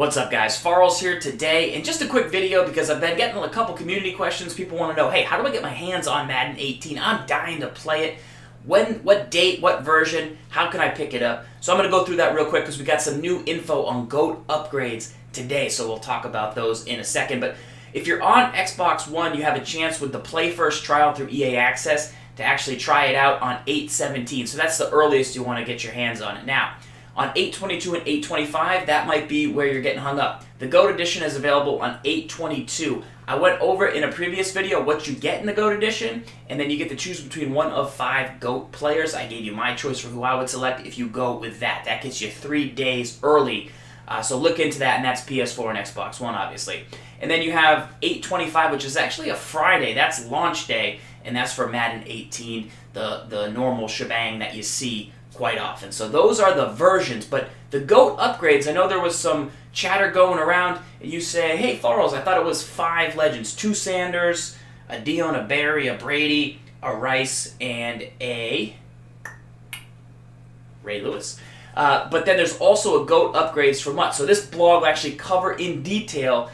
What's up, guys? Zfarls here today, and just a quick video because I've been getting a couple community questions. People want to know, hey, how do I get my hands on Madden 18? I'm dying to play it. When, what date, what version, how can I pick it up? So I'm going to go through that real quick because we got some new info on GOAT upgrades today, so we'll talk about those in a second. But if you're on Xbox One, you have a chance with the Play First trial through EA Access to actually try it out on 8/17. So that's the earliest you want to get your hands on it. Now, on 8/22 and 8/25, that might be where you're getting hung up. The GOAT Edition is available on 8/22. I went over in a previous video what you get in the GOAT Edition, and then you get to choose between one of 5 GOAT players. I gave you my choice for who I would select if you go with that. That gets you 3 days early. So look into that, and that's PS4 and Xbox One, obviously. And then you have 8/25, which is actually a Friday. That's launch day, and that's for Madden 18, the normal shebang that you see quite often. So those are the versions, but the GOAT upgrades, I know there was some chatter going around, and you say, hey, Zfarls, I thought it was 5 legends, 2 Sanders, a Dion, a Barry, a Brady, a Rice, and a Ray Lewis. But then there's also a GOAT upgrades for MUT. So this blog will actually cover in detail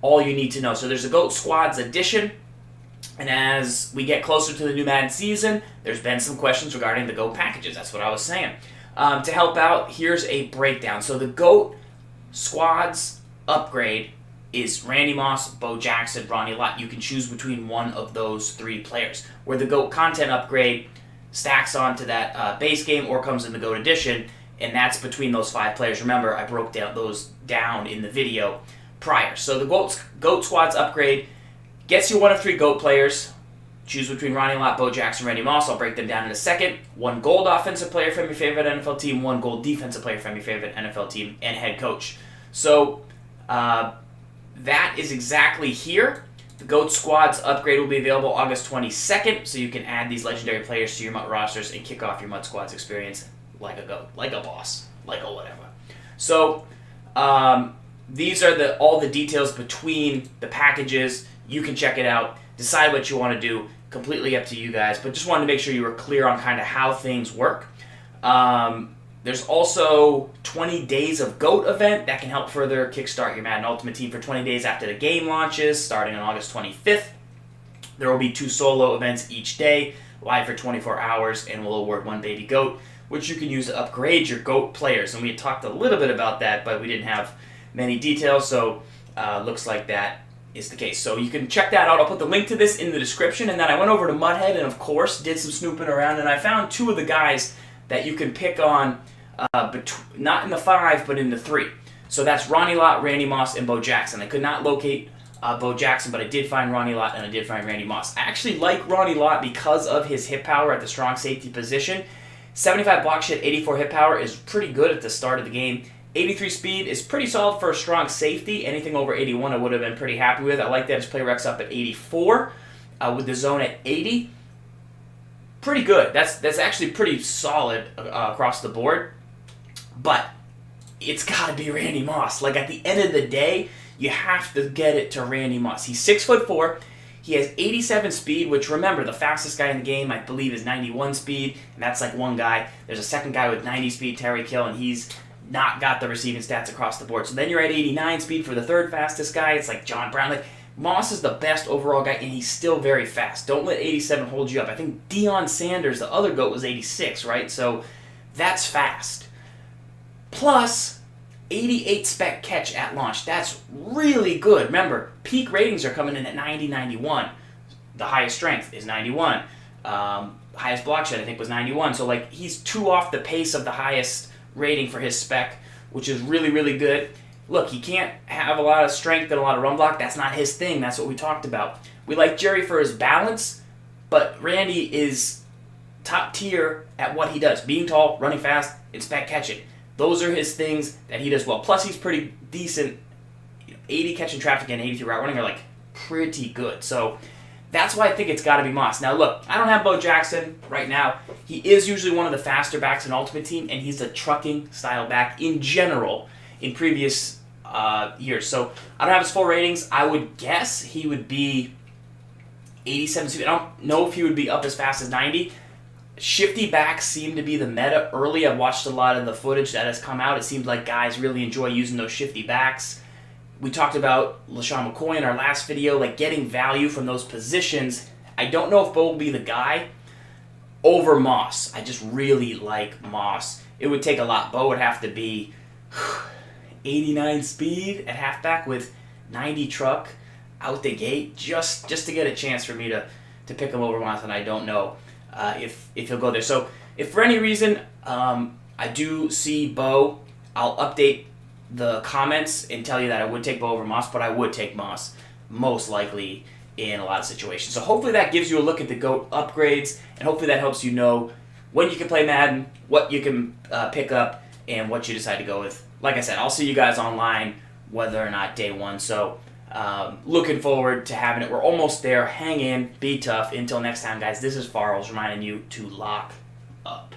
all you need to know. So there's a GOAT Squads edition, and as we get closer to the new Madden season, there's been some questions regarding the GOAT packages. That's what I was saying. To help out, here's a breakdown. So the GOAT Squads upgrade is Randy Moss, Bo Jackson, Ronnie Lott. You can choose between one of those 3 players. Where the GOAT content upgrade stacks onto that base game or comes in the GOAT edition, and that's between those 5 players. Remember, I broke those down in the video prior. So the GOAT Squads upgrade gets you one of 3 GOAT players. Choose between Ronnie Lott, Bo Jackson, Randy Moss. I'll break them down in a second. 1 gold offensive player from your favorite NFL team, 1 gold defensive player from your favorite NFL team, and head coach. So that is exactly here. The GOAT Squads upgrade will be available August 22nd, so you can add these legendary players to your MUT rosters and kick off your MUT Squads experience like a GOAT, like a boss, like a whatever. So these are all the details between the packages. You can check it out, decide what you want to do, completely up to you guys, but just wanted to make sure you were clear on kind of how things work. There's also 20 days of GOAT event that can help further kickstart your Madden Ultimate Team for 20 days after the game launches, starting on August 25th. There will be 2 solo events each day, live for 24 hours, and we'll award 1 baby GOAT, which you can use to upgrade your GOAT players. And we had talked a little bit about that, but we didn't have many details, so looks like that is the case. So you can check that out. I'll put the link to this in the description. And then I went over to Muthead and, of course, did some snooping around, and I found 2 of the guys that you can pick on, not in the 5, but in the 3. So that's Ronnie Lott, Randy Moss, and Bo Jackson. I could not locate Bo Jackson, but I did find Ronnie Lott, and I did find Randy Moss. I actually like Ronnie Lott because of his hit power at the strong safety position. 75 block shed, 84 hit power is pretty good at the start of the game. 83 speed is pretty solid for a strong safety. Anything over 81 I would have been pretty happy with. I like that his play rec's up at 84 with the zone at 80. Pretty good. That's actually pretty solid across the board. But it's got to be Randy Moss. Like, at the end of the day, you have to get it to Randy Moss. He's 6'4". He has 87 speed, which, remember, the fastest guy in the game, I believe, is 91 speed, and that's like one guy. There's a second guy with 90 speed, Terry Kill, and he's not got the receiving stats across the board. So then you're at 89 speed for the 3rd fastest guy. It's like John Brown. Like, Moss is the best overall guy, and he's still very fast. Don't let 87 hold you up. I think Deion Sanders, the other GOAT, was 86, right? So that's fast. Plus, 88 spec catch at launch. That's really good. Remember, peak ratings are coming in at 90, 91. The highest strength is 91. Highest block shed, I think, was 91. So, like, he's 2 off the pace of the highest rating for his spec, which is really, really good. Look, he can't have a lot of strength and a lot of run block. That's not his thing. That's what we talked about. We like Jerry for his balance, but Randy is top tier at what he does. Being tall, running fast, and spec catching. Those are his things that he does well. Plus, he's pretty decent. 80 catching traffic and 83 route running are, like, pretty good. So that's why I think it's got to be Moss. Now, look, I don't have Bo Jackson right now. He is usually one of the faster backs in Ultimate Team, and he's a trucking style back in general in previous years. So I don't have his full ratings. I would guess he would be 87 speed. I don't know if he would be up as fast as 90. Shifty backs seem to be the meta early. I've watched a lot of the footage that has come out. It seems like guys really enjoy using those shifty backs. We talked about LaShawn McCoy in our last video, like getting value from those positions. I don't know if Bo will be the guy over Moss. I just really like Moss. It would take a lot. Bo would have to be 89 speed at halfback with 90 truck out the gate just to get a chance for me to pick him over Moss, and I don't know if he'll go there. So if for any reason I do see Bo, I'll update the comments and tell you that I would take Bo over Moss, but I would take Moss most likely in a lot of situations. So hopefully that gives you a look at the GOAT upgrades, and hopefully that helps you know when you can play Madden, what you can pick up, and what you decide to go with. Like I said, I'll see you guys online whether or not day one. So looking forward to having it. We're almost there. Hang in. Be tough. Until next time, guys, this is Zfarls reminding you to lock up.